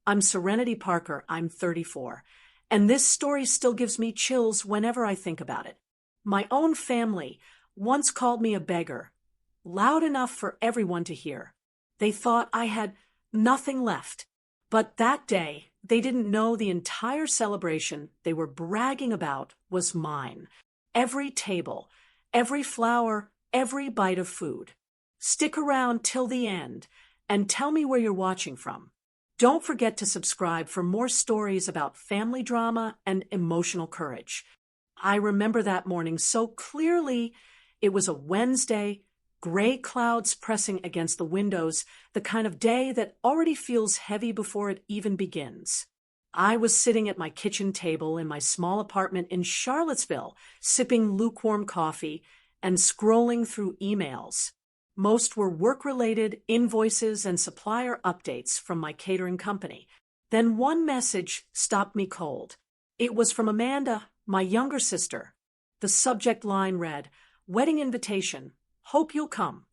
I'm Serenity Parker. I'm 34. And this story still gives me chills whenever I think about it. My own family once called me a beggar, loud enough for everyone to hear. They thought I had nothing left. But that day, they didn't know the entire celebration they were bragging about was mine. Every table, every flower, every bite of food. Stick around till the end and tell me where you're watching from. Don't forget to subscribe for more stories about family drama and emotional courage. I remember that morning so clearly. It was a Wednesday, gray clouds pressing against the windows, the kind of day that already feels heavy before it even begins. I was sitting at my kitchen table in my small apartment in Charlottesville, sipping lukewarm coffee and scrolling through emails. Most were work-related invoices and supplier updates from my catering company. Then one message stopped me cold. It was from Amanda, my younger sister. The subject line read, "Wedding invitation. Hope you'll come."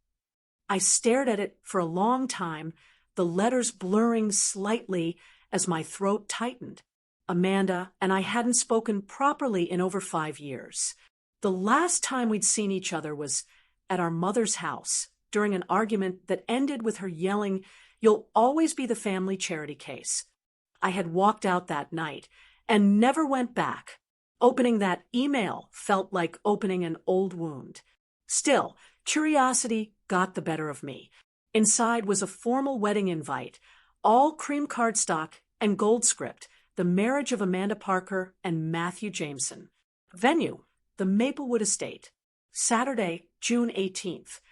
I stared at it for a long time, the letters blurring slightly as my throat tightened. Amanda and I hadn't spoken properly in over 5 years. The last time we'd seen each other was at our mother's house during an argument that ended with her yelling, "You'll always be the family charity case." I had walked out that night and never went back. Opening that email felt like opening an old wound. Still, curiosity got the better of me. Inside was a formal wedding invite, all cream cardstock and gold script, the marriage of Amanda Parker and Matthew Jameson. Venue, the Maplewood Estate. Saturday, June 18th.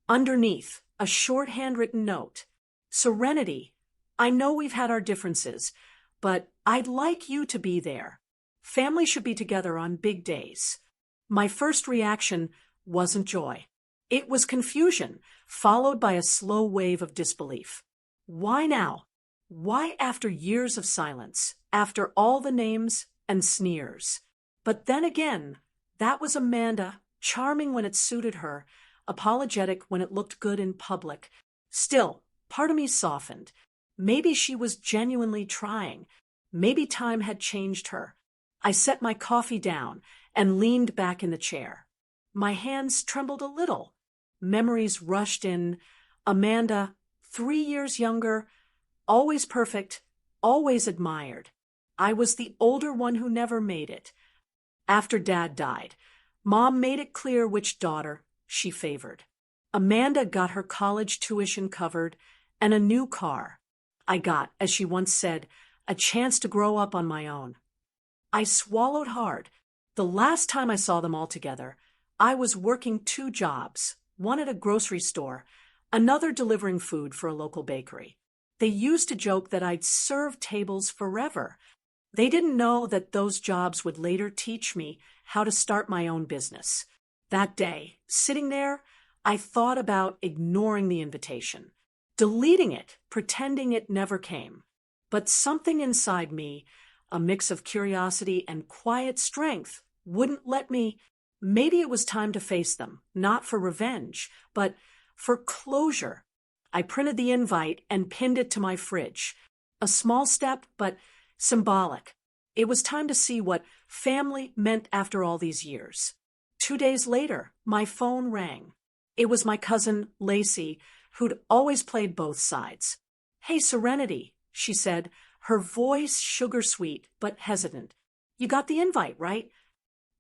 Underneath, a short handwritten note. "Serenity, I know we've had our differences, but I'd like you to be there. Family should be together on big days." My first reaction wasn't joy. It was confusion, followed by a slow wave of disbelief. Why now? Why after years of silence, after all the names and sneers? But then again, that was Amanda, charming when it suited her, apologetic when it looked good in public. Still, part of me softened. Maybe she was genuinely trying. Maybe time had changed her. I set my coffee down and leaned back in the chair. My hands trembled a little. Memories rushed in. Amanda, 3 years younger, always perfect, always admired. I was the older one who never made it. After Dad died, Mom made it clear which daughter she favored. Amanda got her college tuition covered and a new car. I got, as she once said, a chance to grow up on my own. I swallowed hard. The last time I saw them all together, I was working 2 jobs, one at a grocery store, another delivering food for a local bakery. They used to joke that I'd serve tables forever. They didn't know that those jobs would later teach me how to start my own business. That day, sitting there, I thought about ignoring the invitation, deleting it, pretending it never came. But something inside me, a mix of curiosity and quiet strength, wouldn't let me. Maybe it was time to face them, not for revenge, but for closure. I printed the invite and pinned it to my fridge. A small step, but symbolic. It was time to see what family meant after all these years. 2 days later, my phone rang. It was my cousin, Lacey, who'd always played both sides. "Hey, Serenity," she said, her voice sugar-sweet but hesitant. "You got the invite, right?"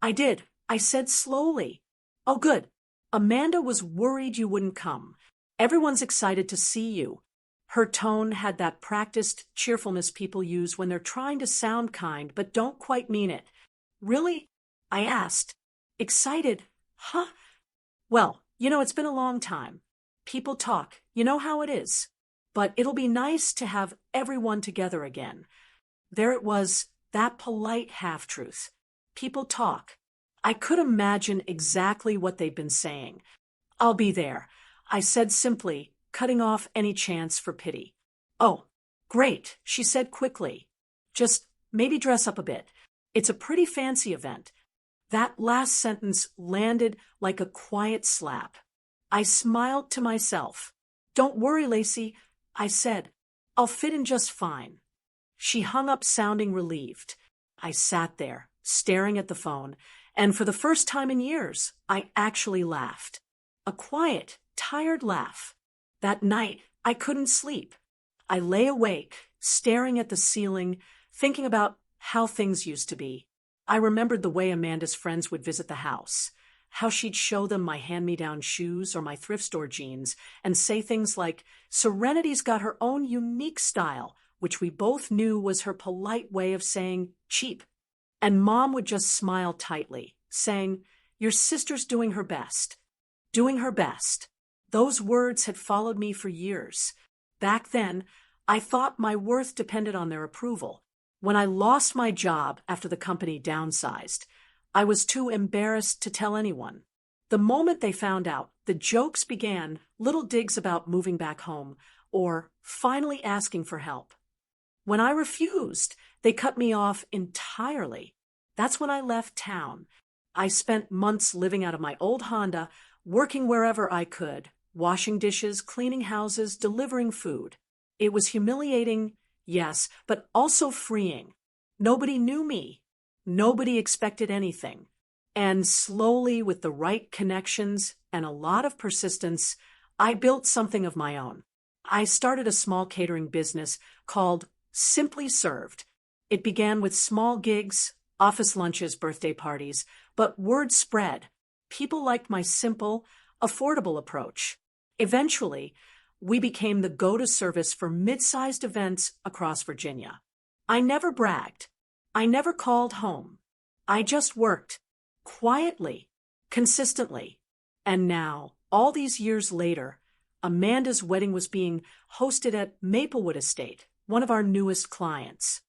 "I did," I said slowly. "Oh, good. Amanda was worried you wouldn't come. Everyone's excited to see you." Her tone had that practiced cheerfulness people use when they're trying to sound kind but don't quite mean it. "Really?" I asked. "Excited? Huh? Well, it's been a long time. People talk, you know how it is. But it'll be nice to have everyone together again." There it was, that polite half-truth. People talk. I could imagine exactly what they'd been saying. "I'll be there," I said simply, cutting off any chance for pity. "Oh, great," she said quickly. "Just maybe dress up a bit. It's a pretty fancy event." That last sentence landed like a quiet slap. I smiled to myself. "Don't worry, Lacey," I said. "I'll fit in just fine." She hung up sounding relieved. I sat there, staring at the phone, and for the first time in years, I actually laughed. A quiet, tired laugh. That night, I couldn't sleep. I lay awake, staring at the ceiling, thinking about how things used to be. I remembered the way Amanda's friends would visit the house, how she'd show them my hand-me-down shoes or my thrift store jeans and say things like, "Serenity's got her own unique style," which we both knew was her polite way of saying cheap. And Mom would just smile tightly, saying, "Your sister's doing her best." Doing her best. Those words had followed me for years. Back then, I thought my worth depended on their approval. When I lost my job after the company downsized, I was too embarrassed to tell anyone. The moment they found out, the jokes began, little digs about moving back home or finally asking for help. When I refused, they cut me off entirely. That's when I left town. I spent months living out of my old Honda, working wherever I could, washing dishes, cleaning houses, delivering food. It was humiliating, yes, but also freeing. Nobody knew me. Nobody expected anything. And slowly, with the right connections and a lot of persistence, I built something of my own. I started a small catering business called Simply Served. It began with small gigs, office lunches, birthday parties, but word spread. People liked my simple, affordable approach. Eventually, we became the go-to service for mid-sized events across Virginia. I never bragged. I never called home. I just worked, quietly, consistently. And now, all these years later, Amanda's wedding was being hosted at Maplewood Estate, one of our newest clients.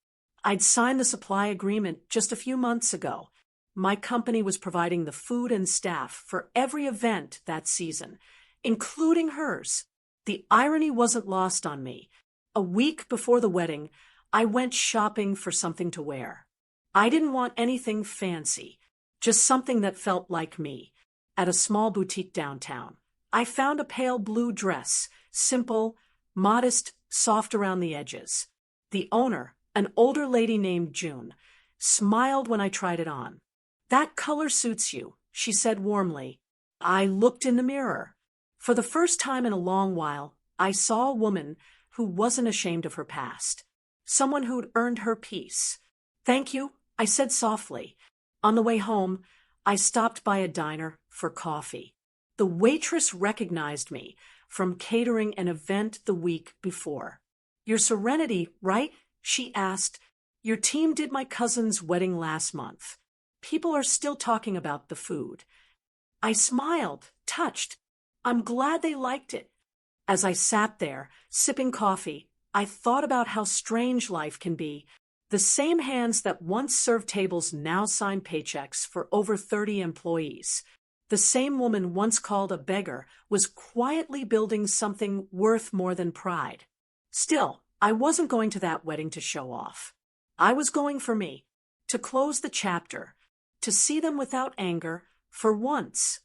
I'd signed the supply agreement just a few months ago. My company was providing the food and staff for every event that season, including hers. The irony wasn't lost on me. A week before the wedding, I went shopping for something to wear. I didn't want anything fancy, just something that felt like me. At a small boutique downtown, I found a pale blue dress, simple, modest, soft around the edges. The owner, an older lady named June, smiled when I tried it on. "That color suits you," she said warmly. I looked in the mirror. For the first time in a long while, I saw a woman who wasn't ashamed of her past. Someone who'd earned her peace. "Thank you," I said softly. On the way home, I stopped by a diner for coffee. The waitress recognized me from catering an event the week before. "You're Serenity, right?" she asked. "Your team did my cousin's wedding last month. People are still talking about the food." I smiled, touched. I'm glad they liked it. As I sat there, sipping coffee, I thought about how strange life can be. The same hands that once served tables now sign paychecks for over 30 employees. The same woman once called a beggar was quietly building something worth more than pride. Still, I wasn't going to that wedding to show off. I was going for me, to close the chapter, to see them without anger, for once.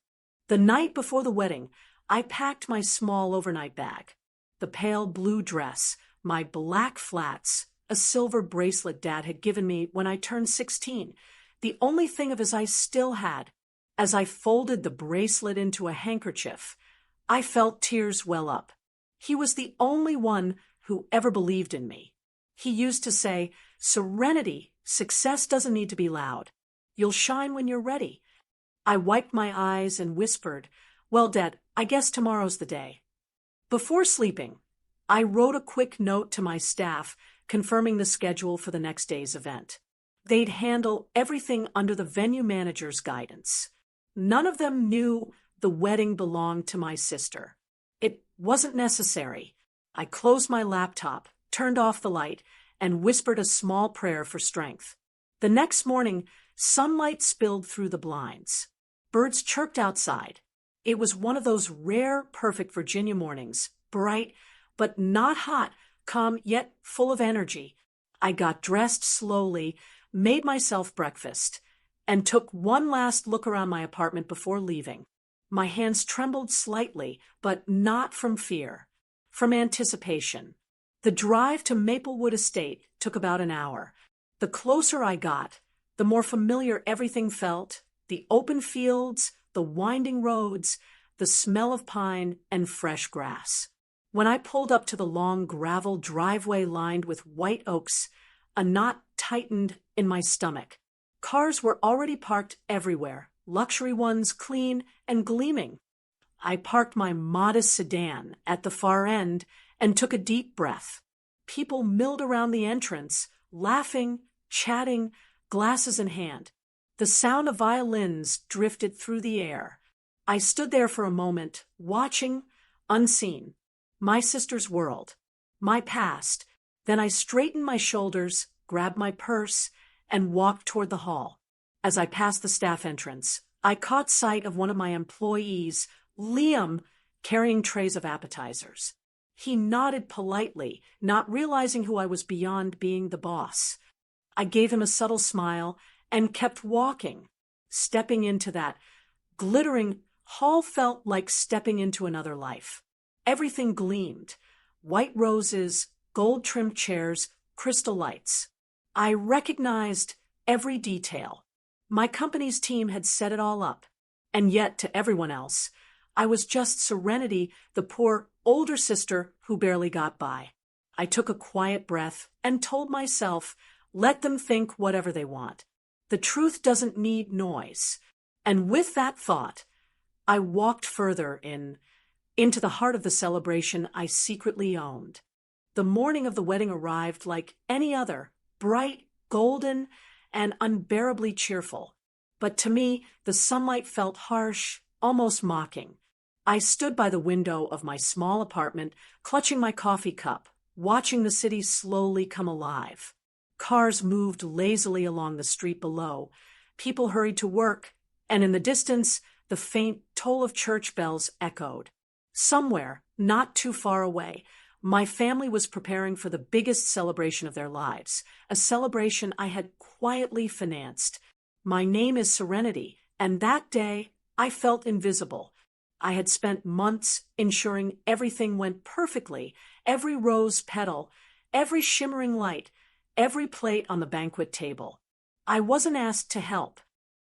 The night before the wedding, I packed my small overnight bag, the pale blue dress, my black flats, a silver bracelet Dad had given me when I turned 16, the only thing of his I still had. As I folded the bracelet into a handkerchief, I felt tears well up. He was the only one who ever believed in me. He used to say, "Serenity, success doesn't need to be loud. You'll shine when you're ready." I wiped my eyes and whispered, "Well, Dad, I guess tomorrow's the day." Before sleeping, I wrote a quick note to my staff confirming the schedule for the next day's event. They'd handle everything under the venue manager's guidance. None of them knew the wedding belonged to my sister. It wasn't necessary. I closed my laptop, turned off the light, and whispered a small prayer for strength. The next morning, sunlight spilled through the blinds. Birds chirped outside. It was one of those rare, perfect Virginia mornings, bright, but not hot, calm, yet full of energy. I got dressed slowly, made myself breakfast, and took one last look around my apartment before leaving. My hands trembled slightly, but not from fear, from anticipation. The drive to Maplewood Estate took about an hour. The closer I got, the more familiar everything felt: the open fields, the winding roads, the smell of pine and fresh grass. When I pulled up to the long gravel driveway lined with white oaks, a knot tightened in my stomach. Cars were already parked everywhere, luxury ones clean and gleaming. I parked my modest sedan at the far end and took a deep breath. People milled around the entrance, laughing, chatting, glasses in hand. The sound of violins drifted through the air. I stood there for a moment, watching, unseen. My sister's world, my past. Then I straightened my shoulders, grabbed my purse, and walked toward the hall. As I passed the staff entrance, I caught sight of one of my employees, Liam, carrying trays of appetizers. He nodded politely, not realizing who I was beyond being the boss. I gave him a subtle smile and kept walking. Stepping into that glittering hall felt like stepping into another life. Everything gleamed: white roses, gold-trimmed chairs, crystal lights. I recognized every detail. My company's team had set it all up. And yet, to everyone else, I was just Serenity, the poor older sister who barely got by. I took a quiet breath and told myself, let them think whatever they want. The truth doesn't need noise. And with that thought, I walked further into the heart of the celebration I secretly owned. The morning of the wedding arrived like any other, bright, golden, and unbearably cheerful. But to me, the sunlight felt harsh, almost mocking. I stood by the window of my small apartment, clutching my coffee cup, watching the city slowly come alive. Cars moved lazily along the street below. People hurried to work, and in the distance, the faint toll of church bells echoed. Somewhere, not too far away, my family was preparing for the biggest celebration of their lives, a celebration I had quietly financed. My name is Serenity, and that day I felt invisible. I had spent months ensuring everything went perfectly: every rose petal, every shimmering light, every plate on the banquet table. I wasn't asked to help.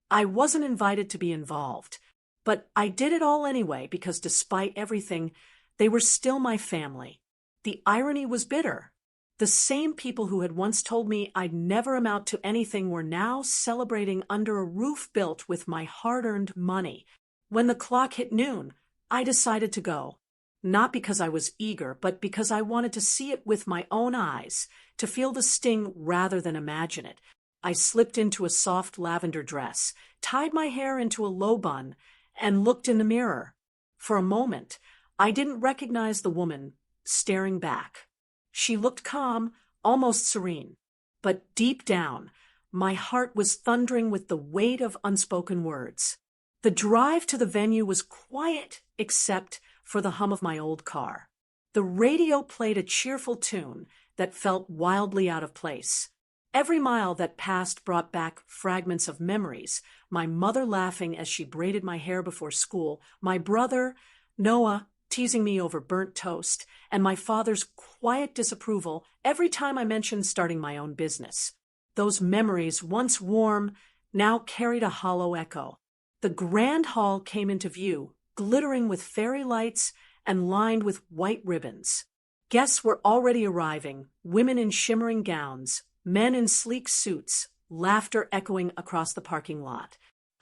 I wasn't invited to be involved. But I did it all anyway because despite everything, they were still my family. The irony was bitter. The same people who had once told me I'd never amount to anything were now celebrating under a roof built with my hard-earned money. When the clock hit noon, I decided to go. Not because I was eager, but because I wanted to see it with my own eyes, to feel the sting rather than imagine it. I slipped into a soft lavender dress, tied my hair into a low bun, and looked in the mirror. For a moment, I didn't recognize the woman staring back. She looked calm, almost serene. But deep down, my heart was thundering with the weight of unspoken words. The drive to the venue was quiet except for the hum of my old car. The radio played a cheerful tune that felt wildly out of place. Every mile that passed brought back fragments of memories: my mother laughing as she braided my hair before school, my brother, Noah, teasing me over burnt toast, and my father's quiet disapproval every time I mentioned starting my own business. Those memories, once warm, now carried a hollow echo. The grand hall came into view, glittering with fairy lights and lined with white ribbons. Guests were already arriving, women in shimmering gowns, men in sleek suits, laughter echoing across the parking lot.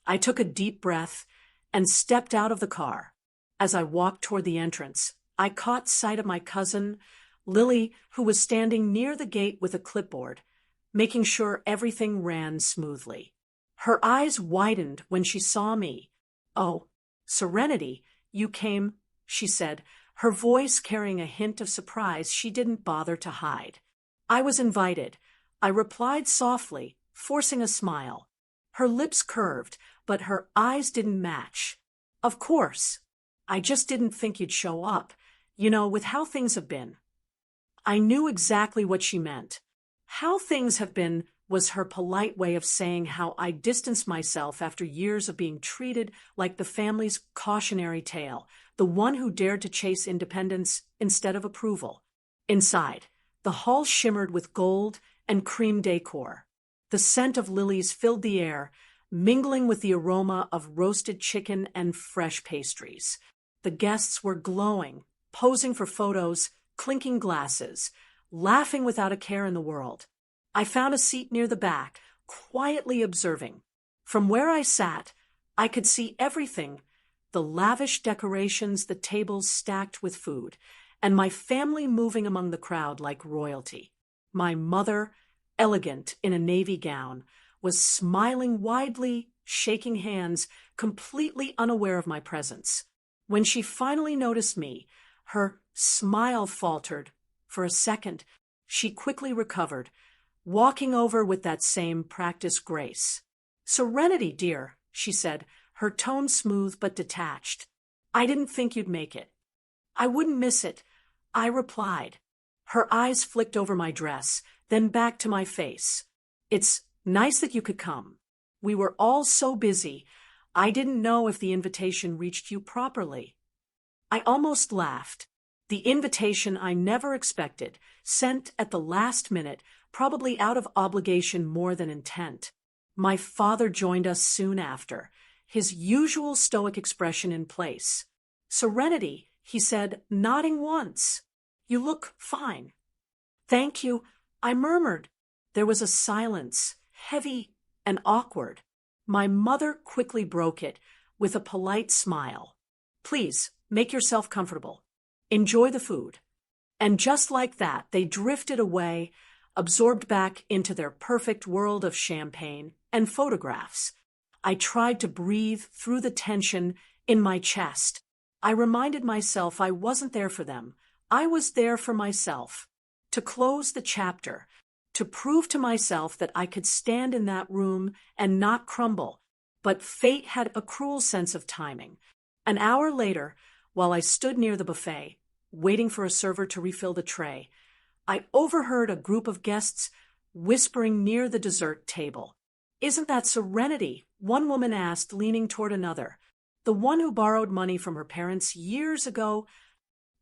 I took a deep breath and stepped out of the car. As I walked toward the entrance, I caught sight of my cousin, Lily, who was standing near the gate with a clipboard, making sure everything ran smoothly. Her eyes widened when she saw me. "Oh, Serenity, you came," she said, her voice carrying a hint of surprise she didn't bother to hide. "I was invited," I replied softly, forcing a smile. Her lips curved, but her eyes didn't match. "Of course. I just didn't think you'd show up, with how things have been." I knew exactly what she meant. How things have been was her polite way of saying how I distanced myself after years of being treated like the family's cautionary tale, the one who dared to chase independence instead of approval. Inside, The hall shimmered with gold and cream decor. The scent of lilies filled the air, mingling with the aroma of roasted chicken and fresh pastries. The guests were glowing, posing for photos, clinking glasses, laughing without a care in the world. I found a seat near the back, quietly observing. From where I sat, I could see everything: the lavish decorations, the tables stacked with food, and my family moving among the crowd like royalty. My mother, elegant in a navy gown, was smiling widely, shaking hands, completely unaware of my presence. When she finally noticed me, her smile faltered. For a second, she quickly recovered, walking over with that same practiced grace. "Serenity, dear," she said, her tone smooth but detached. "I didn't think you'd make it." "I wouldn't miss it," I replied. Her eyes flicked over my dress, then back to my face. "It's nice that you could come. We were all so busy. I didn't know if the invitation reached you properly." I almost laughed. The invitation I never expected, sent at the last minute, probably out of obligation more than intent. My father joined us soon after, his usual stoic expression in place. "Serenity," he said, nodding once. "You look fine." "Thank you," I murmured. There was a silence, heavy and awkward. My mother quickly broke it with a polite smile. "Please, make yourself comfortable. Enjoy the food." And just like that, they drifted away, absorbed back into their perfect world of champagne and photographs. I tried to breathe through the tension in my chest. I reminded myself I wasn't there for them. I was there for myself. To close the chapter, to prove to myself that I could stand in that room and not crumble. But fate had a cruel sense of timing. An hour later, while I stood near the buffet, waiting for a server to refill the tray, I overheard a group of guests whispering near the dessert table. "Isn't that Serenity?" one woman asked, leaning toward another. "The one who borrowed money from her parents years ago?"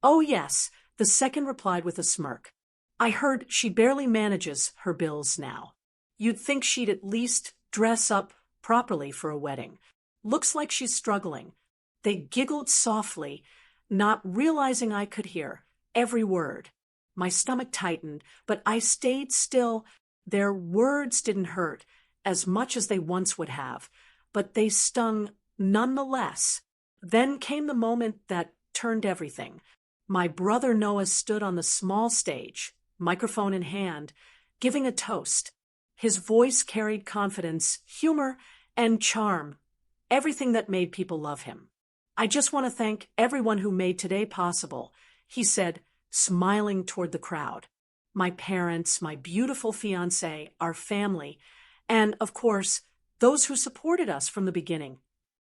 "Oh, yes," the second replied with a smirk. "I heard she barely manages her bills now. You'd think she'd at least dress up properly for a wedding. Looks like she's struggling." They giggled softly, not realizing I could hear every word. My stomach tightened, but I stayed still. Their words didn't hurt as much as they once would have, but they stung nonetheless. Then came the moment that turned everything. My brother Noah stood on the small stage, microphone in hand, giving a toast. His voice carried confidence, humor, and charm, everything that made people love him. "I just want to thank everyone who made today possible," he said, smiling toward the crowd. "My parents, my beautiful fiancé, our family, and, of course, those who supported us from the beginning."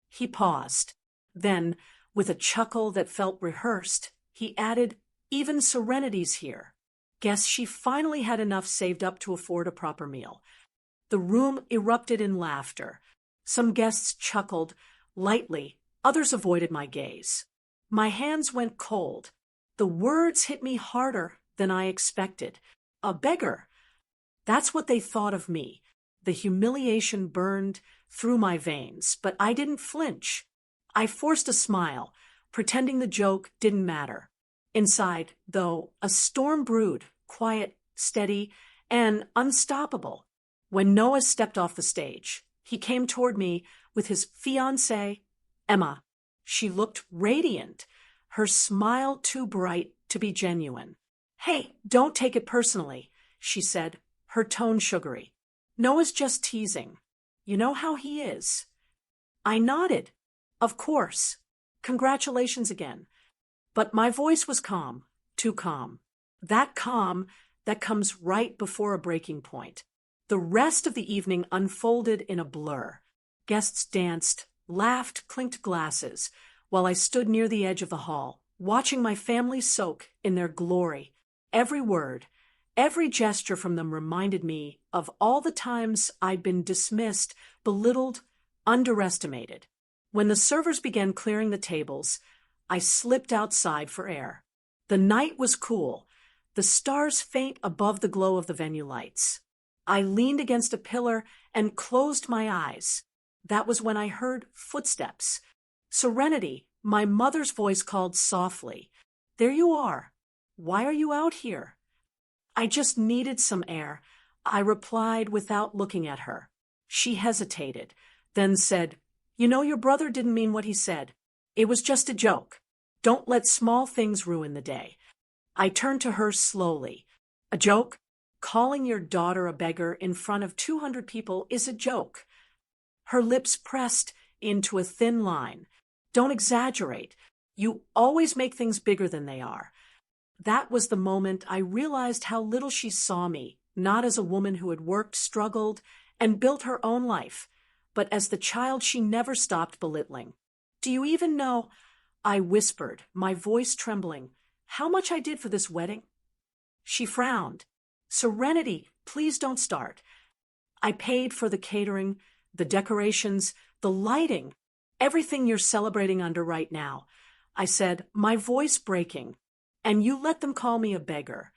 He paused. Then, with a chuckle that felt rehearsed, he added, "Even Serenity's here. Guess she finally had enough saved up to afford a proper meal." The room erupted in laughter. Some guests chuckled lightly, others avoided my gaze. My hands went cold. The words hit me harder than I expected. A beggar. That's what they thought of me. The humiliation burned through my veins, but I didn't flinch. I forced a smile, pretending the joke didn't matter. Inside, though, a storm brewed, quiet, steady, and unstoppable. When Noah stepped off the stage, he came toward me with his fiancée, Emma. She looked radiant, her smile too bright to be genuine. "Hey, don't take it personally," she said, her tone sugary. "Noah's just teasing. You know how he is." I nodded. "Of course. Congratulations again." But my voice was calm, too calm. That calm that comes right before a breaking point. The rest of the evening unfolded in a blur. Guests danced, laughed, clinked glasses, while I stood near the edge of the hall, watching my family soak in their glory. Every word, every gesture from them reminded me of all the times I'd been dismissed, belittled, underestimated. When the servers began clearing the tables, I slipped outside for air. The night was cool. the stars faint above the glow of the venue lights. I leaned against a pillar and closed my eyes. That was when I heard footsteps. Serenity, my mother's voice called softly. There you are. Why are you out here? I just needed some air, I replied without looking at her. She hesitated, then said, You know, your brother didn't mean what he said. It was just a joke. Don't let small things ruin the day. I turned to her slowly. A joke? Calling your daughter a beggar in front of 200 people is a joke. Her lips pressed into a thin line. Don't exaggerate. You always make things bigger than they are. That was the moment I realized how little she saw me, not as a woman who had worked, struggled, and built her own life, but as the child she never stopped belittling. Do you even know, I whispered, my voice trembling, how much I did for this wedding? She frowned. Serenity, please don't start. I paid for the catering, the decorations, the lighting, everything you're celebrating under right now. I said, my voice breaking, and you let them call me a beggar.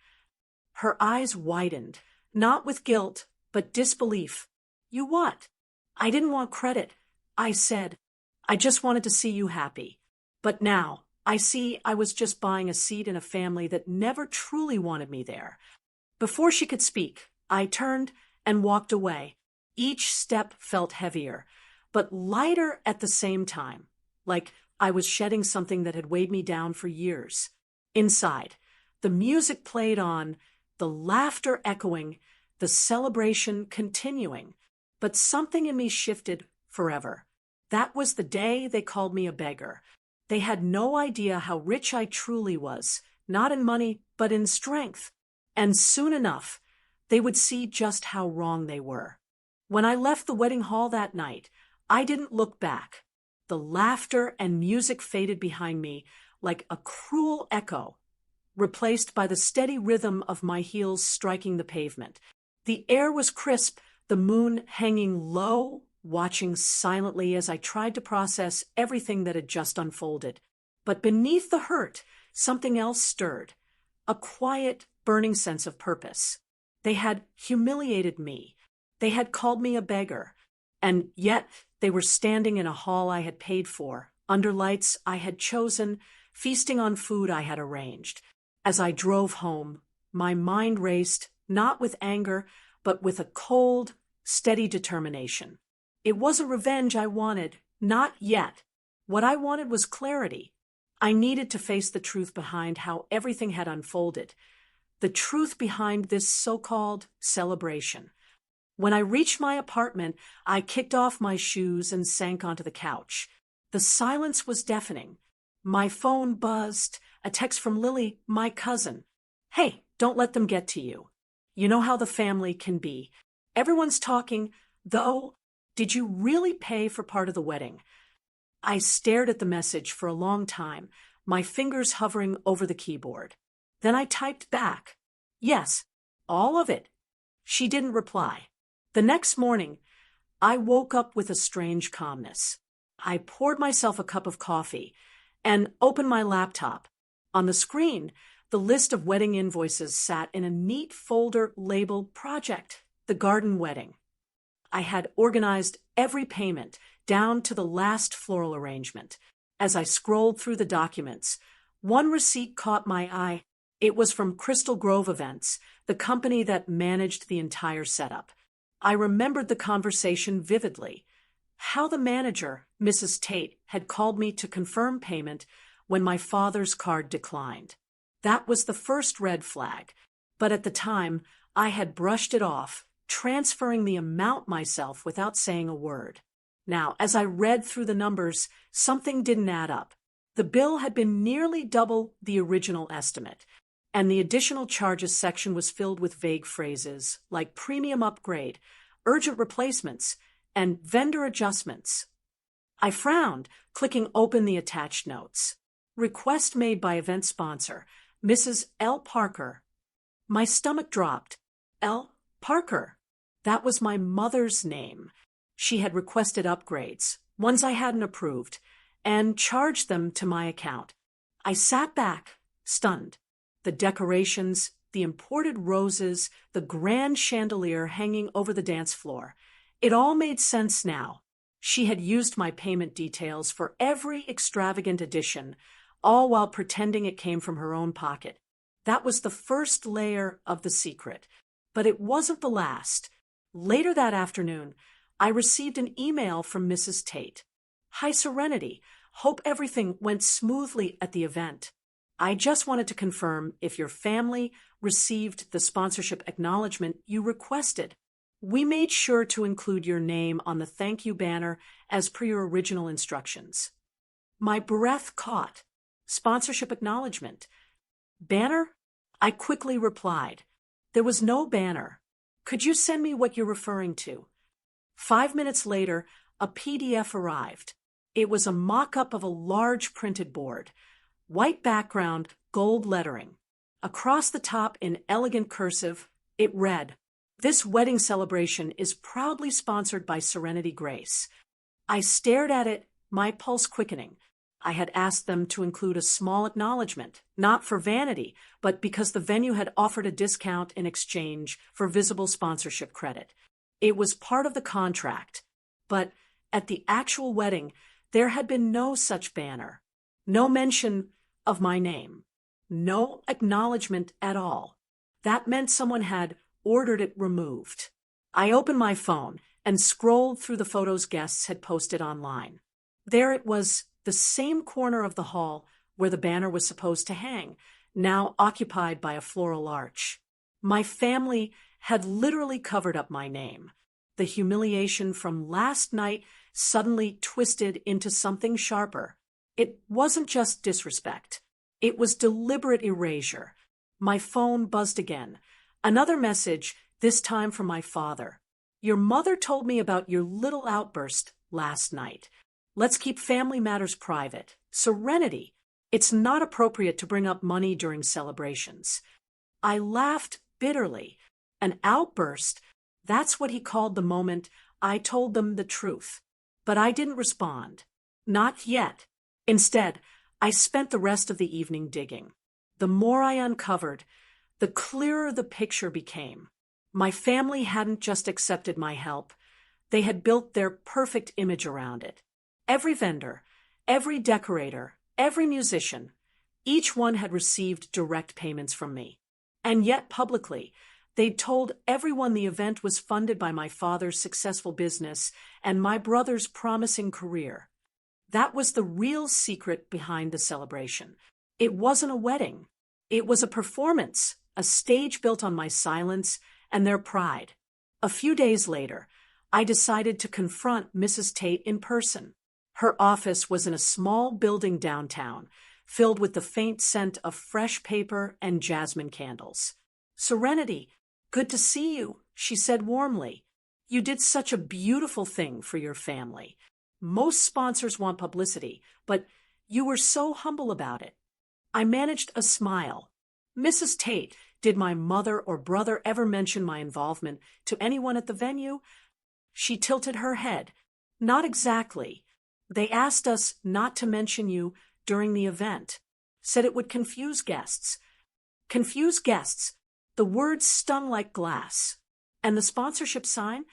Her eyes widened, not with guilt, but disbelief. You what? I didn't want credit. I said, I just wanted to see you happy. But now, I see I was just buying a seat in a family that never truly wanted me there. Before she could speak, I turned and walked away. Each step felt heavier, but lighter at the same time, like I was shedding something that had weighed me down for years. Inside, the music played on, the laughter echoing, the celebration continuing, but something in me shifted forever. That was the day they called me a beggar. They had no idea how rich I truly was, not in money, but in strength. And soon enough, they would see just how wrong they were. When I left the wedding hall that night, I didn't look back. The laughter and music faded behind me like a cruel echo, replaced by the steady rhythm of my heels striking the pavement. The air was crisp, the moon hanging low, watching silently as I tried to process everything that had just unfolded. But beneath the hurt, something else stirred, a quiet, burning sense of purpose. They had humiliated me. They had called me a beggar. And yet they were standing in a hall I had paid for, under lights I had chosen, feasting on food I had arranged. As I drove home, my mind raced, not with anger, but with a cold, steady determination. It was a revenge I wanted, not yet. What I wanted was clarity. I needed to face the truth behind how everything had unfolded, the truth behind this so-called celebration. When I reached my apartment, I kicked off my shoes and sank onto the couch. The silence was deafening. My phone buzzed, a text from Lily, my cousin. Hey, don't let them get to you. You know how the family can be. Everyone's talking, though. Did you really pay for part of the wedding? I stared at the message for a long time, my fingers hovering over the keyboard. Then I typed back, yes, all of it. She didn't reply. The next morning, I woke up with a strange calmness. I poured myself a cup of coffee and opened my laptop. On the screen, the list of wedding invoices sat in a neat folder labeled Project, the Garden Wedding. I had organized every payment, down to the last floral arrangement. As I scrolled through the documents, one receipt caught my eye. It was from Crystal Grove Events, the company that managed the entire setup. I remembered the conversation vividly. How the manager, Mrs. Tate, had called me to confirm payment when my father's card declined. That was the first red flag, but at the time, I had brushed it off, transferring the amount myself without saying a word. Now, as I read through the numbers, something didn't add up. The bill had been nearly double the original estimate, and the additional charges section was filled with vague phrases like premium upgrade, urgent replacements, and vendor adjustments. I frowned, clicking open the attached notes. Request made by event sponsor, Mrs. L. Parker. My stomach dropped. L. Parker. That was my mother's name. She had requested upgrades, ones I hadn't approved, and charged them to my account. I sat back, stunned. The decorations, the imported roses, the grand chandelier hanging over the dance floor. It all made sense now. She had used my payment details for every extravagant addition, all while pretending it came from her own pocket. That was the first layer of the secret. But it wasn't the last. Later that afternoon, I received an email from Mrs. Tate. "Hi, Serenity. Hope everything went smoothly at the event. I just wanted to confirm if your family received the sponsorship acknowledgement you requested. We made sure to include your name on the thank you banner as per your original instructions." My breath caught. Sponsorship acknowledgement. Banner? I quickly replied. There was no banner. Could you send me what you're referring to? 5 minutes later, a PDF arrived. It was a mock-up of a large printed board. White background, gold lettering. Across the top in elegant cursive, it read, "This wedding celebration is proudly sponsored by Serenity Grace." I stared at it, my pulse quickening. I had asked them to include a small acknowledgement, not for vanity, but because the venue had offered a discount in exchange for visible sponsorship credit. It was part of the contract. But at the actual wedding, there had been no such banner, no mention of my name, no acknowledgement at all. That meant someone had ordered it removed. I opened my phone and scrolled through the photos guests had posted online. There it was, the same corner of the hall where the banner was supposed to hang, now occupied by a floral arch. My family had literally covered up my name. The humiliation from last night suddenly twisted into something sharper. It wasn't just disrespect. It was deliberate erasure. My phone buzzed again. Another message, this time from my father. "Your mother told me about your little outburst last night. Let's keep family matters private. Serenity. It's not appropriate to bring up money during celebrations." I laughed bitterly. An outburst? That's what he called the moment I told them the truth. But I didn't respond. Not yet. Instead, I spent the rest of the evening digging. The more I uncovered, the clearer the picture became. My family hadn't just accepted my help. They had built their perfect image around it. Every vendor, every decorator, every musician, each one had received direct payments from me. And yet publicly, they'd told everyone the event was funded by my father's successful business and my brother's promising career. That was the real secret behind the celebration. It wasn't a wedding. It was a performance, a stage built on my silence and their pride. A few days later, I decided to confront Mrs. Tate in person. Her office was in a small building downtown, filled with the faint scent of fresh paper and jasmine candles. "Serenity, good to see you," she said warmly. "You did such a beautiful thing for your family. Most sponsors want publicity, but you were so humble about it." I managed a smile. "Mrs. Tate, did my mother or brother ever mention my involvement to anyone at the venue?" She tilted her head. "Not exactly. They asked us not to mention you during the event. Said it would confuse guests." Confuse guests. The words stung like glass. "And the sponsorship sign?"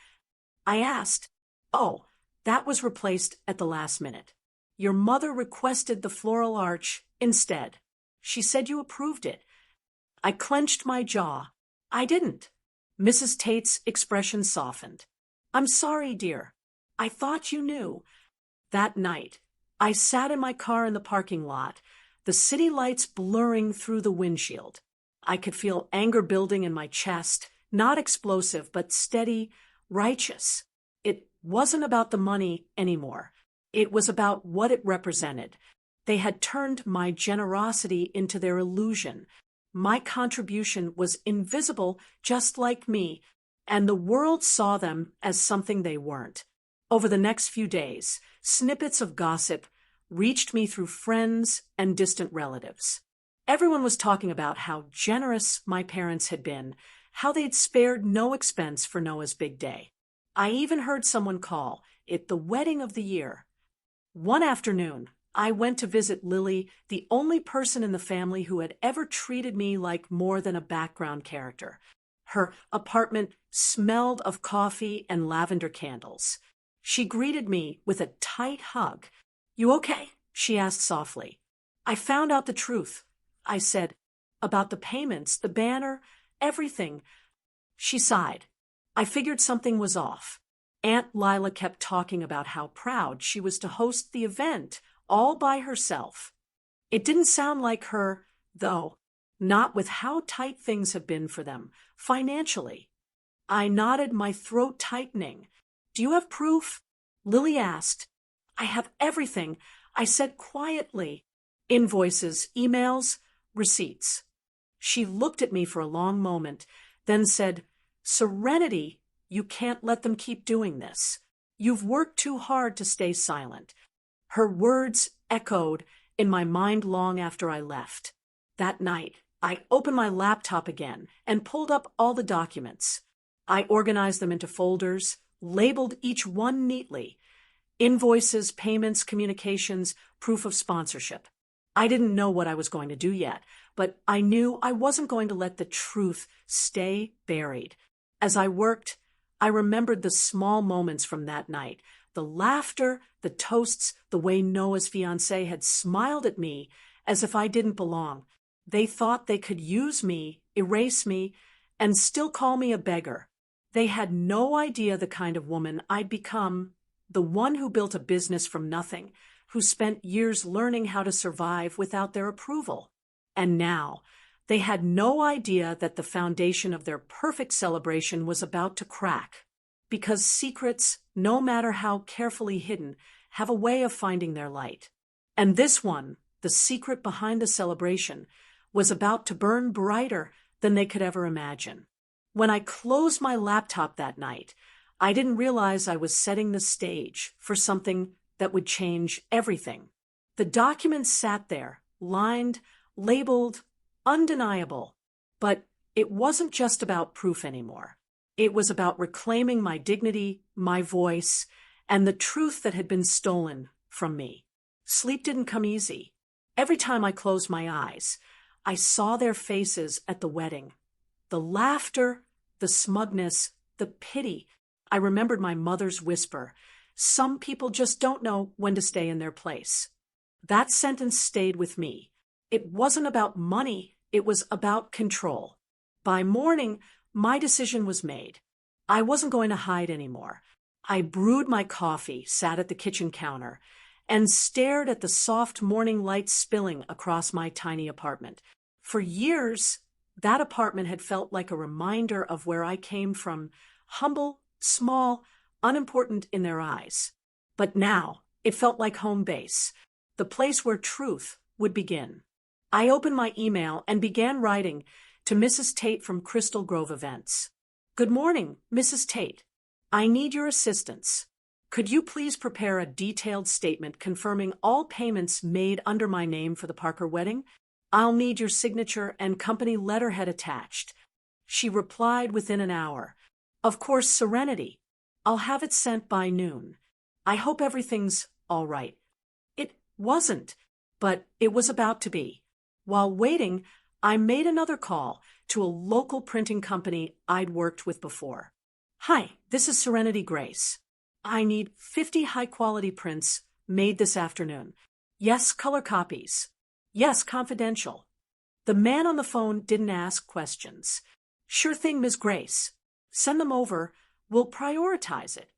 I asked. "Oh, that was replaced at the last minute. Your mother requested the floral arch instead. She said you approved it." I clenched my jaw. "I didn't." Mrs. Tate's expression softened. "I'm sorry, dear. I thought you knew." That night, I sat in my car in the parking lot, the city lights blurring through the windshield. I could feel anger building in my chest, not explosive, but steady, righteous. It wasn't about the money anymore. It was about what it represented. They had turned my generosity into their illusion. My contribution was invisible, just like me, and the world saw them as something they weren't. Over the next few days, snippets of gossip reached me through friends and distant relatives. Everyone was talking about how generous my parents had been, how they'd spared no expense for Noah's big day. I even heard someone call it the wedding of the year. One afternoon, I went to visit Lily, the only person in the family who had ever treated me like more than a background character. Her apartment smelled of coffee and lavender candles. She greeted me with a tight hug. "You okay?" she asked softly. "I found out the truth," I said, "about the payments, the banner, everything." She sighed. I figured something was off. Aunt Lila kept talking about how proud she was to host the event all by herself. It didn't sound like her, though, not with how tight things have been for them, financially. I nodded, my throat tightening. "Do you have proof?" Lily asked. "I have everything," I said quietly. "Invoices, emails, receipts." She looked at me for a long moment, then said, "Serenity, you can't let them keep doing this. You've worked too hard to stay silent." Her words echoed in my mind long after I left. That night, I opened my laptop again and pulled up all the documents. I organized them into folders, labeled each one neatly. Invoices, payments, communications, proof of sponsorship. I didn't know what I was going to do yet, but I knew I wasn't going to let the truth stay buried. As I worked, I remembered the small moments from that night, the laughter, the toasts, the way Noah's fiancé had smiled at me as if I didn't belong. They thought they could use me, erase me, and still call me a beggar. They had no idea the kind of woman I'd become, the one who built a business from nothing, who spent years learning how to survive without their approval. And now, they had no idea that the foundation of their perfect celebration was about to crack. Because secrets, no matter how carefully hidden, have a way of finding their light. And this one, the secret behind the celebration, was about to burn brighter than they could ever imagine. When I closed my laptop that night, I didn't realize I was setting the stage for something that would change everything. The documents sat there, lined, labeled, undeniable. But it wasn't just about proof anymore. It was about reclaiming my dignity, my voice, and the truth that had been stolen from me. Sleep didn't come easy. Every time I closed my eyes, I saw their faces at the wedding. The laughter, the smugness, the pity. I remembered my mother's whisper, "Some people just don't know when to stay in their place." That sentence stayed with me. It wasn't about money, it was about control. By morning, my decision was made. I wasn't going to hide anymore. I brewed my coffee, sat at the kitchen counter, and stared at the soft morning light spilling across my tiny apartment. For years, that apartment had felt like a reminder of where I came from, humble, small, unimportant in their eyes. But now, it felt like home base, the place where truth would begin. I opened my email and began writing to Mrs. Tate from Crystal Grove Events. "Good morning, Mrs. Tate. I need your assistance. Could you please prepare a detailed statement confirming all payments made under my name for the Parker wedding? I'll need your signature and company letterhead attached." She replied within an hour. "Of course, Serenity. I'll have it sent by noon. I hope everything's all right." It wasn't, but it was about to be. While waiting, I made another call to a local printing company I'd worked with before. "Hi, this is Serenity Grace. I need 50 high-quality prints made this afternoon. Yes, color copies. Yes, confidential." The man on the phone didn't ask questions. "Sure thing, Ms. Grace. Send them over. We'll prioritize it."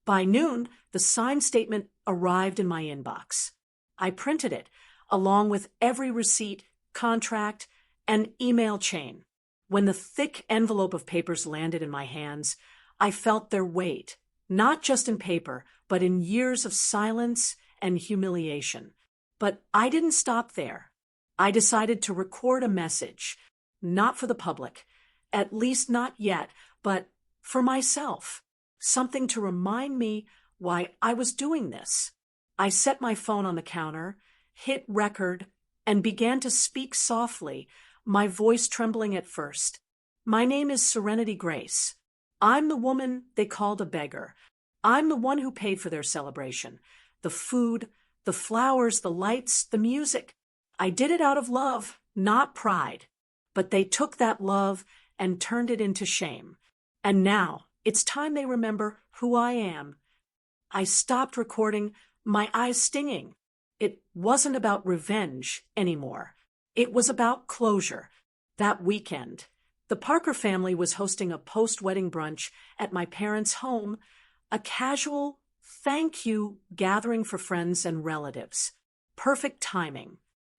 By noon, the signed statement arrived in my inbox. I printed it, along with every receipt, contract, and email chain. When the thick envelope of papers landed in my hands, I felt their weight, not just in paper, but in years of silence and humiliation. But I didn't stop there. I decided to record a message, not for the public, at least not yet, but for myself, something to remind me why I was doing this. I set my phone on the counter, hit record, and began to speak softly, my voice trembling at first. "My name is Serenity Grace. I'm the woman they called a beggar. I'm the one who paid for their celebration, the food, The flowers, the lights, the music. I did it out of love, not pride. But they took that love and turned it into shame. And now, it's time they remember who I am. I stopped recording, my eyes stinging. It wasn't about revenge anymore. It was about closure. That weekend, the Parker family was hosting a post-wedding brunch at my parents' home, a casual thank you gathering for friends and relatives. Perfect timing.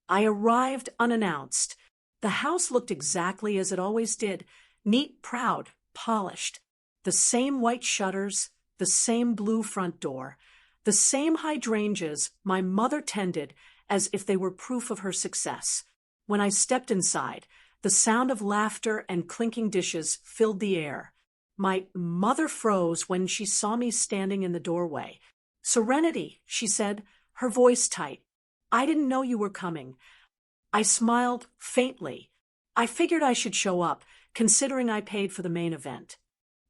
I arrived unannounced. The house looked exactly as it always did, neat, proud, polished. The same white shutters, the same blue front door, the same hydrangeas my mother tended as if they were proof of her success. When I stepped inside, the sound of laughter and clinking dishes filled the air. My mother froze when she saw me standing in the doorway. "Serenity," she said, her voice tight. "I didn't know you were coming." I smiled faintly. I figured I should show up, considering I paid for the main event.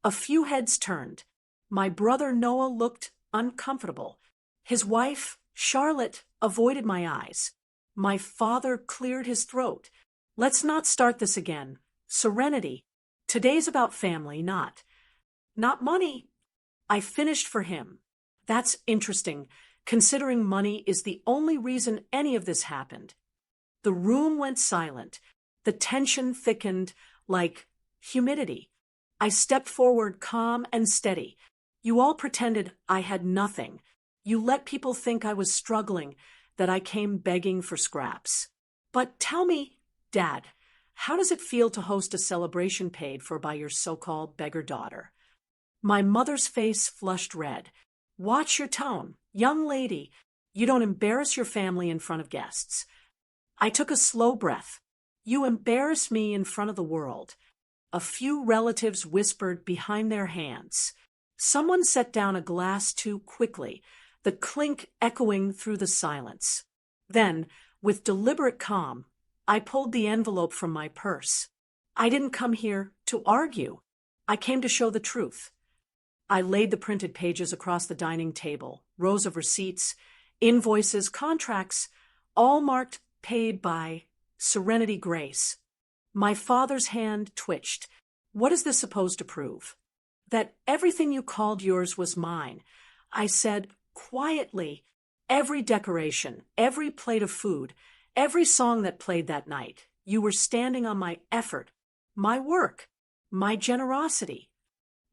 A few heads turned. My brother Noah looked uncomfortable. His wife, Charlotte, avoided my eyes. My father cleared his throat. "Let's not start this again. Serenity. Today's about family, not money." I finished for him. That's interesting, considering money is the only reason any of this happened. The room went silent. The tension thickened like humidity. I stepped forward, calm and steady. "You all pretended I had nothing. You let people think I was struggling, that I came begging for scraps. But tell me, Dad, how does it feel to host a celebration paid for by your so-called beggar daughter?" My mother's face flushed red. "Watch your tone. Young lady, you don't embarrass your family in front of guests." I took a slow breath. "You embarrass me in front of the world." A few relatives whispered behind their hands. Someone set down a glass too quickly, the clink echoing through the silence. Then, with deliberate calm, I pulled the envelope from my purse. "I didn't come here to argue. I came to show the truth." I laid the printed pages across the dining table, rows of receipts, invoices, contracts, all marked paid by Serenity Grace. My father's hand twitched. "What is this supposed to prove?" "That everything you called yours was mine," I said quietly. "Every decoration, every plate of food, every song that played that night. You were standing on my effort, my work, my generosity."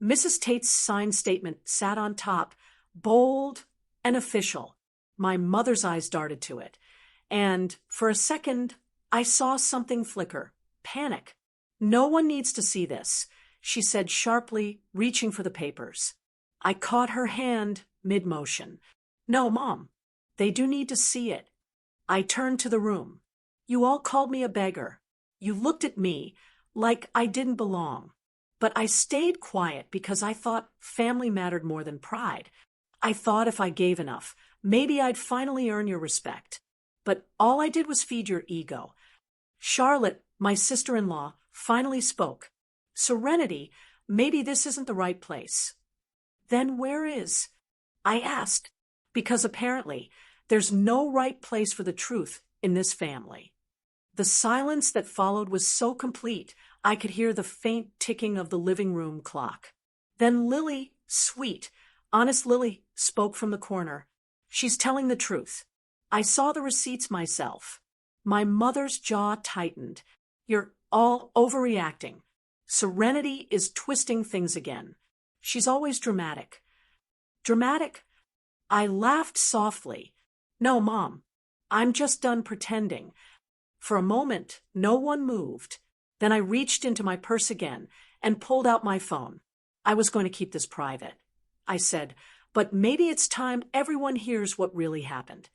Mrs. Tate's signed statement sat on top, bold and official. My mother's eyes darted to it. And for a second, I saw something flicker. Panic. "No one needs to see this," she said sharply, reaching for the papers. I caught her hand mid-motion. "No, Mom, they do need to see it." I turned to the room. "You all called me a beggar. You looked at me like I didn't belong. But I stayed quiet because I thought family mattered more than pride. I thought if I gave enough, maybe I'd finally earn your respect. But all I did was feed your ego." Charlotte, my sister-in-law, finally spoke. "Serenity, maybe this isn't the right place." "Then where is?" I asked, because apparently there's no right place for the truth in this family. The silence that followed was so complete, I could hear the faint ticking of the living room clock. Then Lily, sweet, honest Lily, spoke from the corner. "She's telling the truth. I saw the receipts myself." My mother's jaw tightened. "You're all overreacting. Serenity is twisting things again. She's always dramatic." "Dramatic?" I laughed softly. "No, Mom, I'm just done pretending." For a moment, no one moved. Then I reached into my purse again and pulled out my phone. "I was going to keep this private," I said, "but maybe it's time everyone hears what really happened."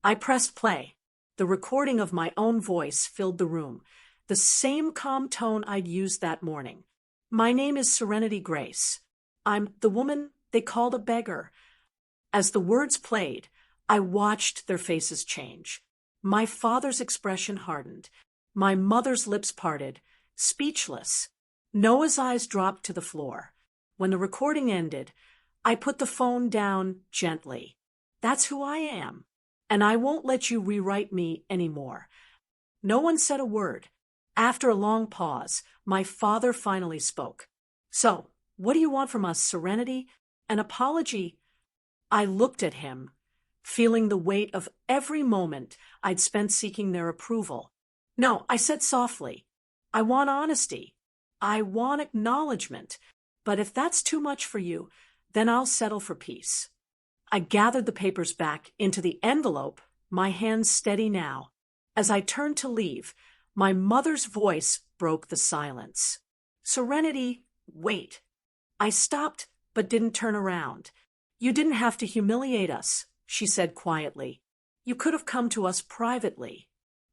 I pressed play. The recording of my own voice filled the room, the same calm tone I'd used that morning. "My name is Serenity Grace. I'm the woman they called a beggar." As the words played, I watched their faces change. My father's expression hardened. My mother's lips parted, speechless. Noah's eyes dropped to the floor. When the recording ended, I put the phone down gently. "That's who I am. and I won't let you rewrite me anymore." No one said a word. After a long pause, my father finally spoke. "So, what do you want from us, Serenity? An apology?" I looked at him, feeling the weight of every moment I'd spent seeking their approval. "No," I said softly. "I want honesty. I want acknowledgement. But if that's too much for you, then I'll settle for peace." I gathered the papers back into the envelope, my hands steady now. As I turned to leave, my mother's voice broke the silence. "Serenity, wait." I stopped, but didn't turn around. "You didn't have to humiliate us," she said quietly. "You could have come to us privately."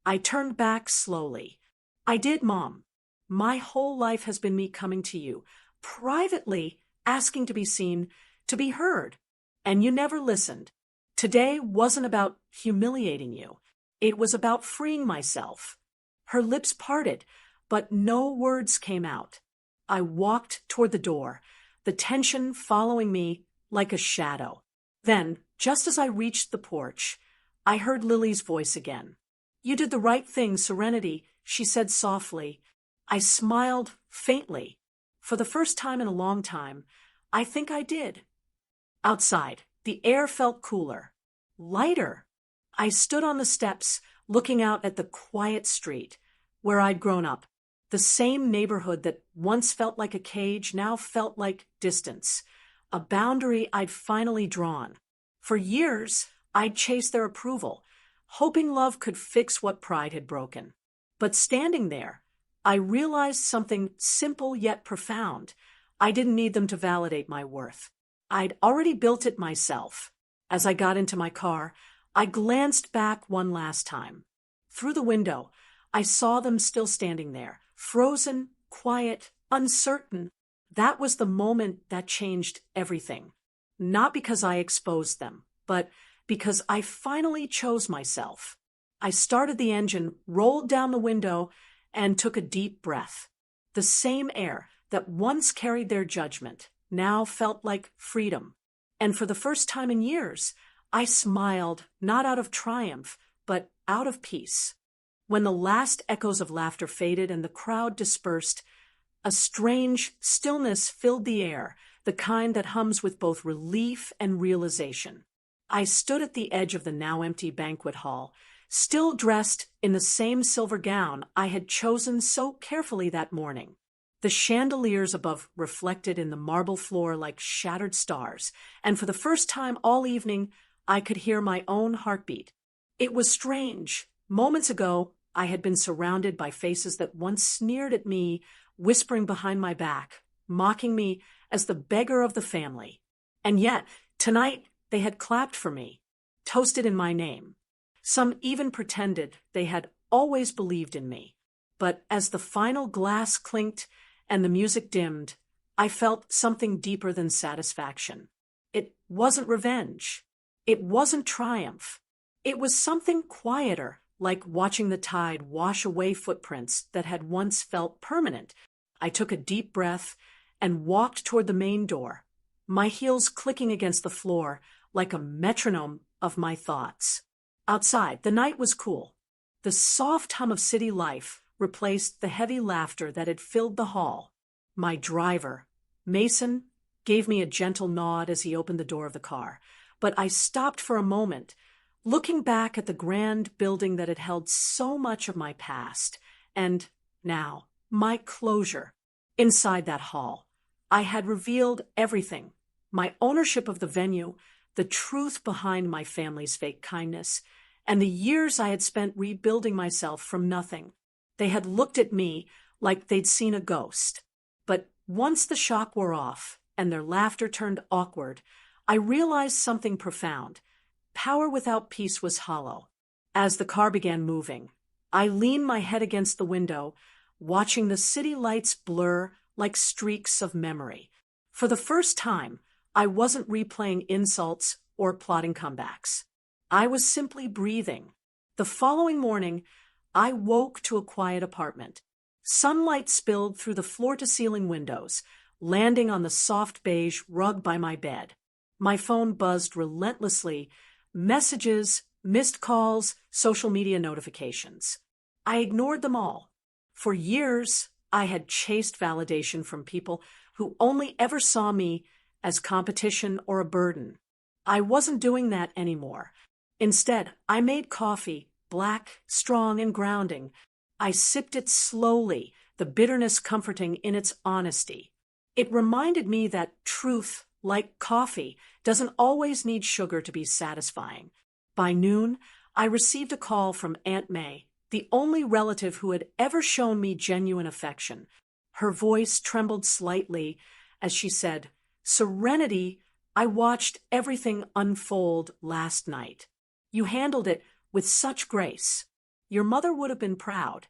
I turned back slowly. "I did, Mom. My whole life has been me coming to you, privately, asking to be seen, to be heard. And you never listened. Today wasn't about humiliating you. It was about freeing myself." Her lips parted, but no words came out. I walked toward the door, the tension following me like a shadow. Then, just as I reached the porch, I heard Lily's voice again. "You did the right thing, Serenity," she said softly. I smiled faintly. For the first time in a long time, I think I did. Outside, the air felt cooler, lighter. I stood on the steps, looking out at the quiet street, where I'd grown up. The same neighborhood that once felt like a cage now felt like distance, a boundary I'd finally drawn. For years, I'd chased their approval, hoping love could fix what pride had broken. But standing there, I realized something simple yet profound. I didn't need them to validate my worth. I'd already built it myself. As I got into my car, I glanced back one last time. Through the window, I saw them still standing there, frozen, quiet, uncertain. That was the moment that changed everything. Not because I exposed them, but because I finally chose myself. I started the engine, rolled down the window, and took a deep breath. The same air that once carried their judgment now felt like freedom. And for the first time in years, I smiled, not out of triumph, but out of peace. When the last echoes of laughter faded and the crowd dispersed, a strange stillness filled the air, the kind that hums with both relief and realization. I stood at the edge of the now empty banquet hall, still dressed in the same silver gown I had chosen so carefully that morning. The chandeliers above reflected in the marble floor like shattered stars, and for the first time all evening, I could hear my own heartbeat. It was strange. Moments ago, I had been surrounded by faces that once sneered at me, whispering behind my back, mocking me as the beggar of the family. And yet, tonight, they had clapped for me, toasted in my name. Some even pretended they had always believed in me. But as the final glass clinked and the music dimmed, I felt something deeper than satisfaction. It wasn't revenge. It wasn't triumph. It was something quieter, like watching the tide wash away footprints that had once felt permanent. I took a deep breath and walked toward the main door, my heels clicking against the floor like a metronome of my thoughts. Outside, the night was cool. The soft hum of city life replaced the heavy laughter that had filled the hall. My driver, Mason, gave me a gentle nod as he opened the door of the car, but I stopped for a moment, looking back at the grand building that had held so much of my past, and now, my closure. Inside that hall, I had revealed everything: my ownership of the venue, the truth behind my family's fake kindness, and the years I had spent rebuilding myself from nothing. They had looked at me like they'd seen a ghost. But once the shock wore off and their laughter turned awkward, I realized something profound. Power without peace was hollow. As the car began moving, I leaned my head against the window, watching the city lights blur like streaks of memory. For the first time, I wasn't replaying insults or plotting comebacks. I was simply breathing. The following morning, I woke to a quiet apartment. Sunlight spilled through the floor-to-ceiling windows, landing on the soft beige rug by my bed. My phone buzzed relentlessly, messages Missed calls, social media notifications. I ignored them all. For years, I had chased validation from people who only ever saw me as competition or a burden. I wasn't doing that anymore. Instead, I made coffee, black, strong, and grounding. I sipped it slowly, the bitterness comforting in its honesty. It reminded me that truth, like coffee, doesn't always need sugar to be satisfying. By noon, I received a call from Aunt May, the only relative who had ever shown me genuine affection. Her voice trembled slightly as she said, "Serenity, I watched everything unfold last night. You handled it with such grace. Your mother would have been proud."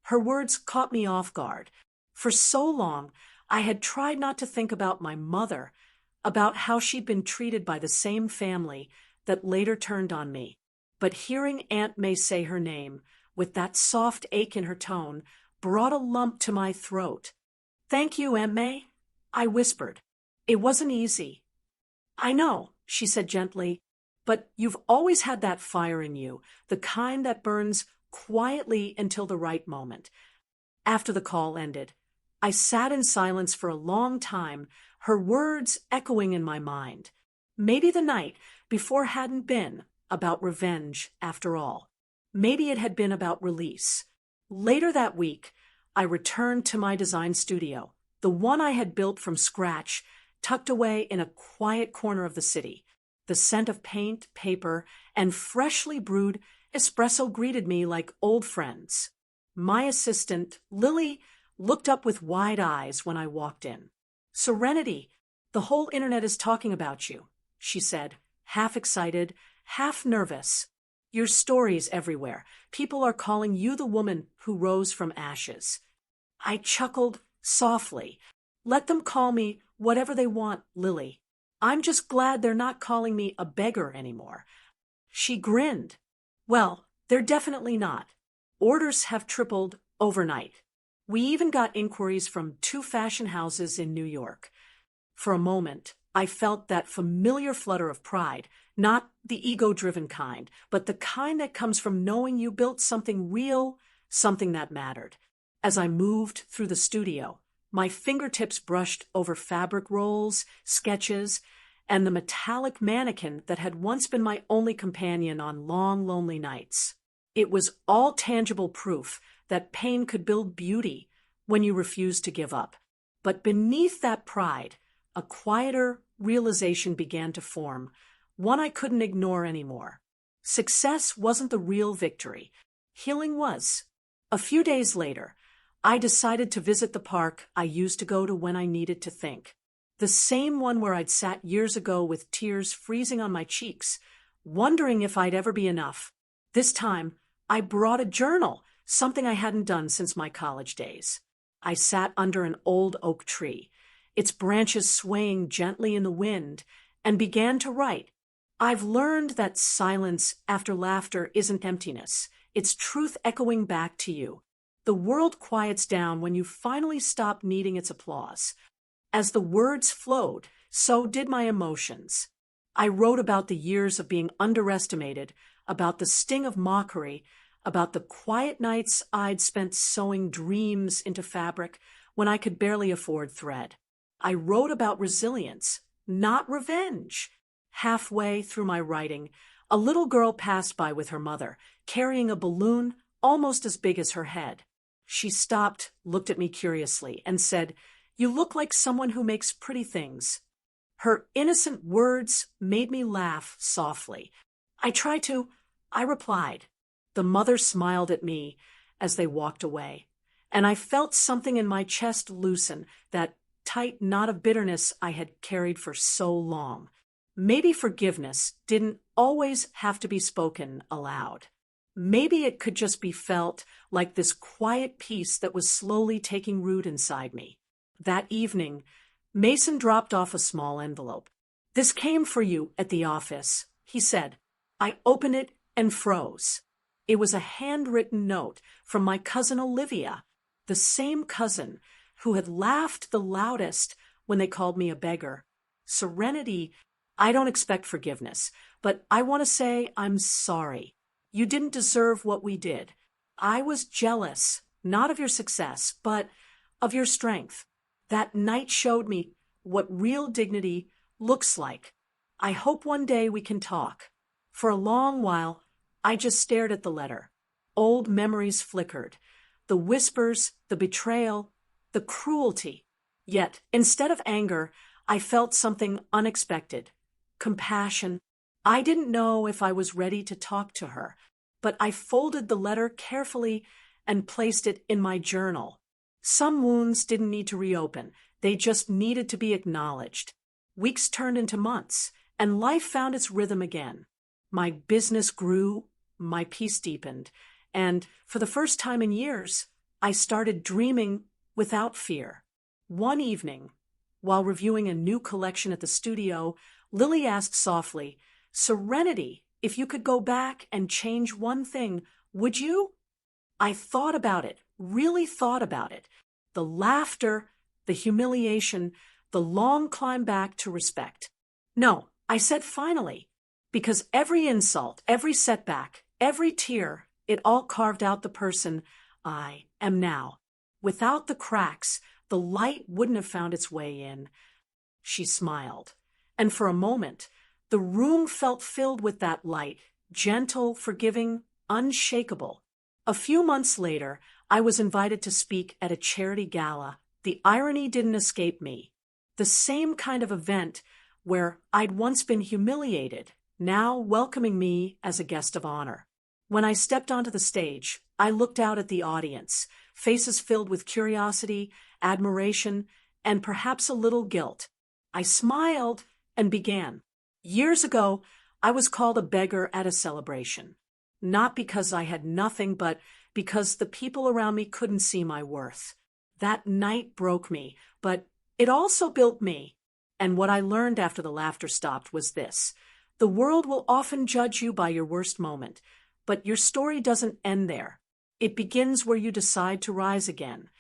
Her words caught me off guard. For so long, I had tried not to think about my mother, about how she'd been treated by the same family that later turned on me. But hearing Aunt May say her name, with that soft ache in her tone, brought a lump to my throat. "Thank you, Aunt May," I whispered. "It wasn't easy." "I know," she said gently, "but you've always had that fire in you, the kind that burns quietly until the right moment." After the call ended, I sat in silence for a long time, her words echoing in my mind. Maybe the night before hadn't been about revenge after all. Maybe it had been about release. Later that week, I returned to my design studio, the one I had built from scratch, tucked away in a quiet corner of the city. The scent of paint, paper, and freshly brewed espresso greeted me like old friends. My assistant, Lily, looked up with wide eyes when I walked in. "Serenity, the whole internet is talking about you," she said, half excited, half nervous. "Your story's everywhere. People are calling you the woman who rose from ashes." I chuckled softly. "Let them call me whatever they want, Lily. I'm just glad they're not calling me a beggar anymore." She grinned. "Well, they're definitely not. Orders have tripled overnight. We even got inquiries from 2 fashion houses in New York." For a moment, I felt that familiar flutter of pride, not the ego-driven kind, but the kind that comes from knowing you built something real, something that mattered. As I moved through the studio, my fingertips brushed over fabric rolls, sketches, and the metallic mannequin that had once been my only companion on long, lonely nights. It was all tangible proof that pain could build beauty when you refused to give up. But beneath that pride, a quieter realization began to form, one I couldn't ignore anymore. Success wasn't the real victory. Healing was. A few days later, I decided to visit the park I used to go to when I needed to think. The same one where I'd sat years ago with tears freezing on my cheeks, wondering if I'd ever be enough. This time, I brought a journal, something I hadn't done since my college days. I sat under an old oak tree, its branches swaying gently in the wind, and began to write. I've learned that silence after laughter isn't emptiness. It's truth echoing back to you. The world quiets down when you finally stop needing its applause. As the words flowed, so did my emotions. I wrote about the years of being underestimated, about the sting of mockery, about the quiet nights I'd spent sewing dreams into fabric when I could barely afford thread. I wrote about resilience, not revenge. Halfway through my writing, a little girl passed by with her mother, carrying a balloon almost as big as her head. She stopped, looked at me curiously, and said, "You look like someone who makes pretty things." Her innocent words made me laugh softly. I replied. The mother smiled at me as they walked away, and I felt something in my chest loosen, that tight knot of bitterness I had carried for so long. Maybe forgiveness didn't always have to be spoken aloud. Maybe it could just be felt, like this quiet peace that was slowly taking root inside me. That evening, Mason dropped off a small envelope. "This came for you at the office," he said. I opened it and froze. It was a handwritten note from my cousin Olivia, the same cousin who had laughed the loudest when they called me a beggar. "Serenity, I don't expect forgiveness, but I want to say I'm sorry. You didn't deserve what we did. I was jealous, not of your success, but of your strength. That night showed me what real dignity looks like. I hope one day we can talk. For a long while, I just stared at the letter. Old memories flickered. The whispers, the betrayal, the cruelty. Yet, instead of anger, I felt something unexpected. Compassion. I didn't know if I was ready to talk to her, but I folded the letter carefully and placed it in my journal. Some wounds didn't need to reopen. They just needed to be acknowledged. Weeks turned into months, and life found its rhythm again. My business grew, my peace deepened, and for the first time in years, I started dreaming without fear. One evening, while reviewing a new collection at the studio, Lily asked softly, "Serenity, if you could go back and change one thing, would you?" I thought about it, really thought about it. The laughter, the humiliation, the long climb back to respect. No, I said finally, because every insult, every setback, every tear, it all carved out the person I am now. Without the cracks, the light wouldn't have found its way in. She smiled, and for a moment, the room felt filled with that light, gentle, forgiving, unshakable. A few months later, I was invited to speak at a charity gala. The irony didn't escape me. The same kind of event where I'd once been humiliated, now welcoming me as a guest of honor. When I stepped onto the stage, I looked out at the audience, faces filled with curiosity, admiration, and perhaps a little guilt. I smiled and began. Years ago, I was called a beggar at a celebration. Not because I had nothing, but because the people around me couldn't see my worth. That night broke me, but it also built me. And what I learned after the laughter stopped was this: the world will often judge you by your worst moment, but your story doesn't end there. It begins where you decide to rise again.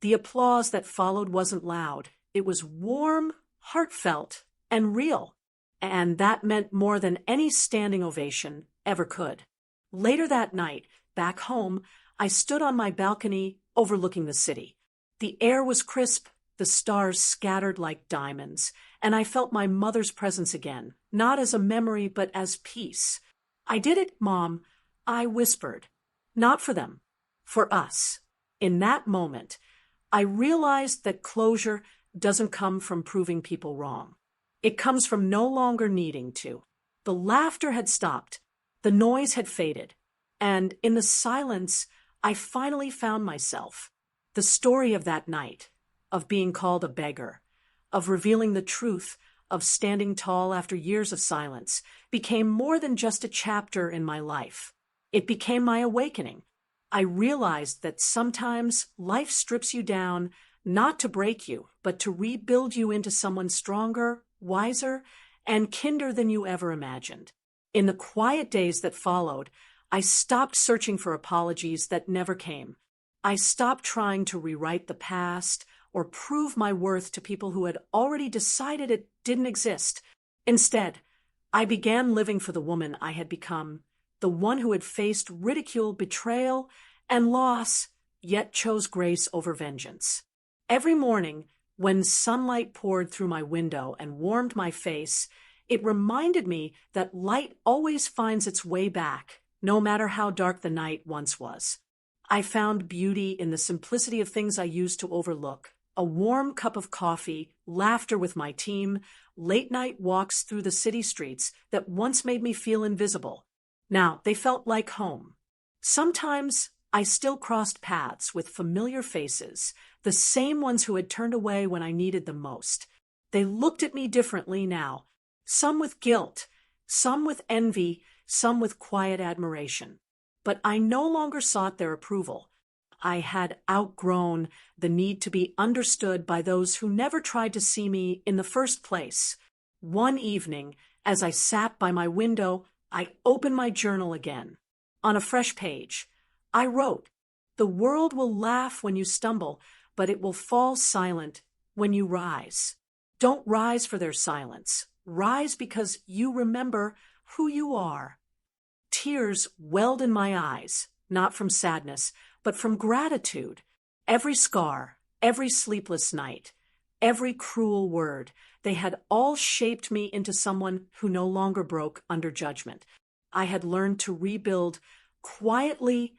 The applause that followed wasn't loud. It was warm, heartfelt, and real. And that meant more than any standing ovation ever could. Later that night, back home, I stood on my balcony overlooking the city. The air was crisp, the stars scattered like diamonds, and I felt my mother's presence again, not as a memory but as peace. "I did it, Mom," I whispered. "Not for them, for us." In that moment, I realized that closure doesn't come from proving people wrong. It comes from no longer needing to. The laughter had stopped. The noise had faded, and in the silence, I finally found myself. The story of that night, of being called a beggar, of revealing the truth, of standing tall after years of silence, became more than just a chapter in my life. It became my awakening. I realized that sometimes life strips you down, not to break you, but to rebuild you into someone stronger, wiser, and kinder than you ever imagined. In the quiet days that followed, I stopped searching for apologies that never came. I stopped trying to rewrite the past or prove my worth to people who had already decided it didn't exist. Instead, I began living for the woman I had become, the one who had faced ridicule, betrayal, and loss, yet chose grace over vengeance. Every morning, when sunlight poured through my window and warmed my face, it reminded me that light always finds its way back, no matter how dark the night once was. I found beauty in the simplicity of things I used to overlook: a warm cup of coffee, laughter with my team, late-night walks through the city streets that once made me feel invisible. Now they felt like home. Sometimes I still crossed paths with familiar faces, the same ones who had turned away when I needed them most. They looked at me differently now, some with guilt, some with envy, some with quiet admiration. But I no longer sought their approval. I had outgrown the need to be understood by those who never tried to see me in the first place. One evening, as I sat by my window, I opened my journal again. On a fresh page, I wrote, "The world will laugh when you stumble, but it will fall silent when you rise. Don't rise for their silence. Rise because you remember who you are. Tears welled in my eyes, not from sadness, but from gratitude. Every scar, every sleepless night, every cruel word, they had all shaped me into someone who no longer broke under judgment. I had learned to rebuild quietly,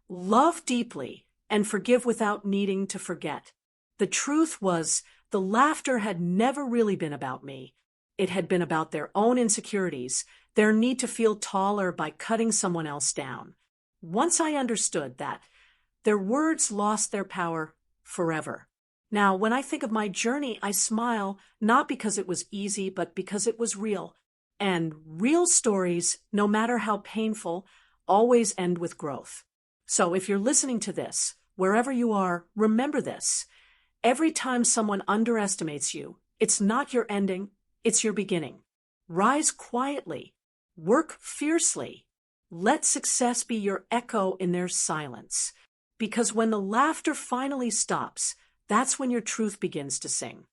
love deeply, and forgive without needing to forget. The truth was, the laughter had never really been about me. It had been about their own insecurities, their need to feel taller by cutting someone else down. Once I understood that, their words lost their power forever. Now, when I think of my journey, I smile, not because it was easy, but because it was real. And real stories, no matter how painful, always end with growth. So if you're listening to this, wherever you are, remember this. Every time someone underestimates you, it's not your ending, it's your beginning. Rise quietly. Work fiercely. Let success be your echo in their silence. Because when the laughter finally stops, that's when your truth begins to sing.